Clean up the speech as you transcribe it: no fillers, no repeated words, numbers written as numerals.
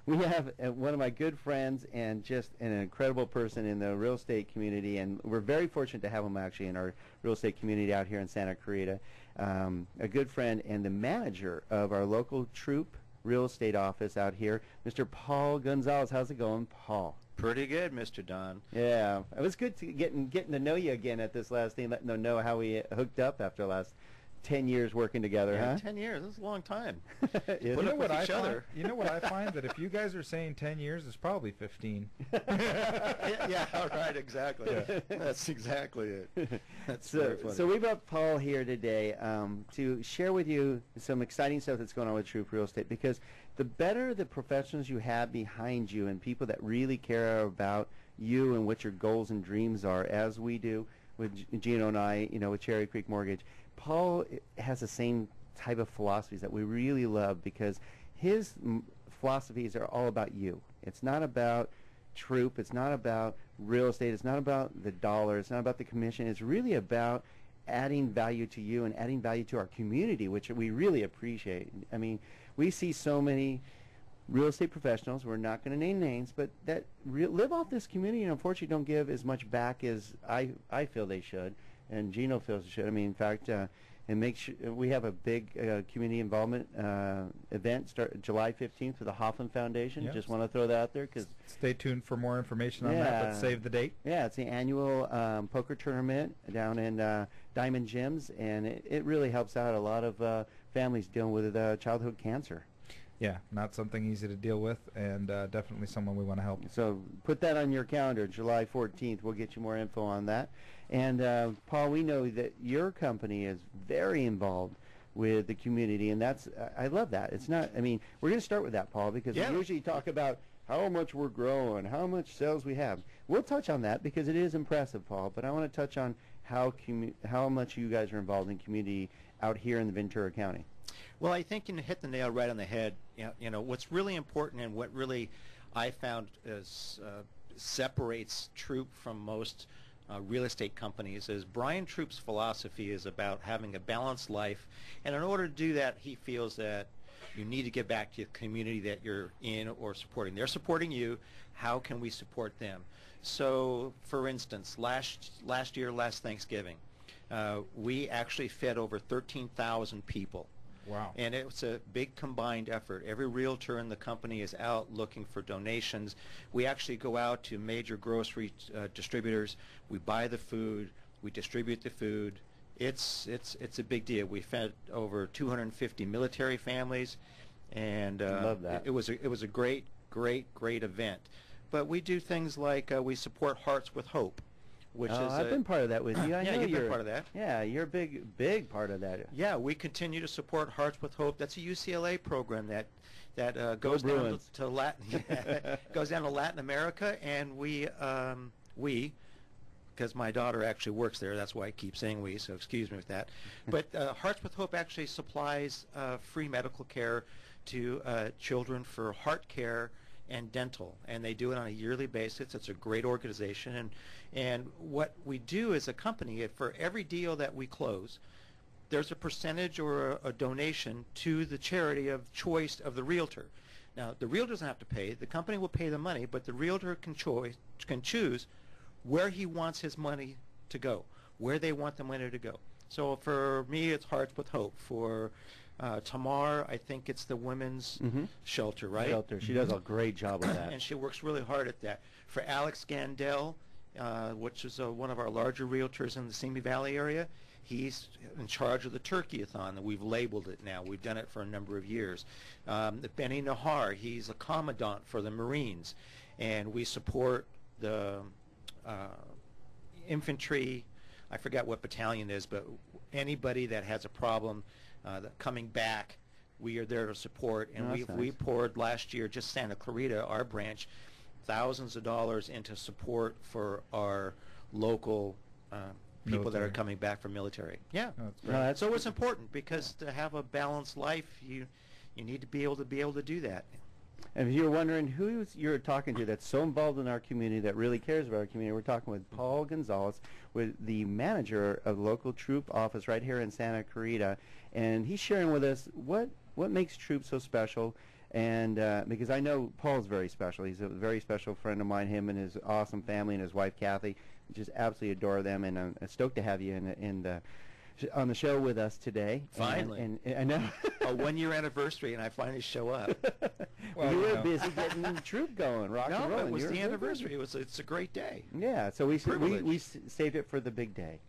we have one of my good friends and just an incredible person in the real estate community, and we're very fortunate to have him actually in our real estate community out here in Santa Clarita. A good friend and the manager of our local Troop real estate office out here, Mr. Paul Gonzales. How's it going, Paul? Pretty good, Mr. Don. Yeah, it was good to getting to know you again at this last thing, letting them know how we hooked up after the last 10 years working together, Yeah, huh? 10 years. That's a long time. You know what I find? You know what I find? That if you guys are saying 10 years, it's probably 15. Yeah, right, exactly. Yeah. That's exactly it. That's very funny. So we brought Paul here today to share with you some exciting stuff that's going on with Troop Real Estate, because the better the professionals you have behind you and people that really care about you and what your goals and dreams are, as we do with Gino and I, with Cherry Creek Mortgage, Paul has the same type of philosophies that we really love, because his philosophies are all about you. It's not about Troop. It's not about real estate. It's not about the dollar. It's not about the commission. It's really about adding value to you and adding value to our community, which we really appreciate. I mean, we see so many real estate professionals, we're not going to name names, but that live off this community and unfortunately don't give as much back as I feel they should, and Gino feels they should. I mean, in fact, and make sure we have a big community involvement event start July 15th with the Hoffman Foundation. Yep. Just want to throw that out there, because stay tuned for more information on that, but save the date. Yeah, it's the annual poker tournament down in Diamond Gyms, and it really helps out a lot of families dealing with childhood cancer. Yeah, not something easy to deal with, and definitely someone we want to help. So put that on your calendar, July 14th. We'll get you more info on that. And Paul, we know that your company is very involved with the community, and I love that. It's not, I mean, we're going to start with that, Paul, because we usually talk about how much we're growing, how much sales we have. We'll touch on that because it is impressive, Paul, but I want to touch on how much you guys are involved in community out here in the Ventura County. Well, I think you hit the nail right on the head. What's really important, and what really I found is separates Troop from most real estate companies, is Brian Troop's philosophy is about having a balanced life, and in order to do that, he feels that you need to get back to the community that you're in or supporting. They're supporting you. How can we support them? So, for instance, last Thanksgiving, we actually fed over 13,000 people. Wow. And it's a big combined effort. Every realtor in the company is out looking for donations. We actually go out to major grocery distributors. We buy the food. We distribute the food. It's a big deal. We fed over 250 military families, and love that. It was a great event. But we do things like we support Hearts with Hope, which is I've been part of that with you. I know you've been part of that. Yeah, you're a big part of that. Yeah, we continue to support Hearts with Hope. That's a UCLA program that goes down to Latin goes down to Latin America, and we because my daughter actually works there, that's why I keep saying we, so excuse me with that. But Hearts with Hope actually supplies free medical care to children for heart care and dental, and they do it on a yearly basis. It's a great organization, and what we do as a company, for every deal that we close, there's a percentage or a donation to the charity of choice of the realtor. Now, the realtor doesn't have to pay. The company will pay the money, but the realtor can choose where he wants his money to go, where they want the money to go. So for me, it's Hearts with Hope. For Tamar, I think it's the women's shelter, right? Shelter. She does a great job with that. And she works really hard at that. For Alex Gandel, which is one of our larger realtors in the Simi Valley area, he's in charge of the Turkey-a-thon. We've labeled it now. We've done it for a number of years. Benny Nahar, he's a commandant for the Marines, and we support the infantry. I forgot what battalion it is, but anybody that has a problem coming back, we are there to support. And we poured last year, just Santa Clarita, our branch, thousands of dollars into support for our local people that are coming back from military. Yeah. So it's important, because to have a balanced life, you need to be able to do that. And if you're wondering who you're talking to that's so involved in our community, that really cares about our community, we're talking with Paul Gonzales, with the manager of the local Troop office right here in Santa Clarita, and he's sharing with us what makes Troop so special, And because I know Paul's very special. He's a very special friend of mine, him and his awesome family and his wife, Kathy. Just absolutely adore them, and I'm stoked to have you on the show with us today. Finally. And I know. A 1-year anniversary, and I finally show up. Well, you were busy getting the troop going, rock and No, rolling. it was You were the busy. anniversary. It's a great day. Yeah, so we Privilege. saved it for the big day.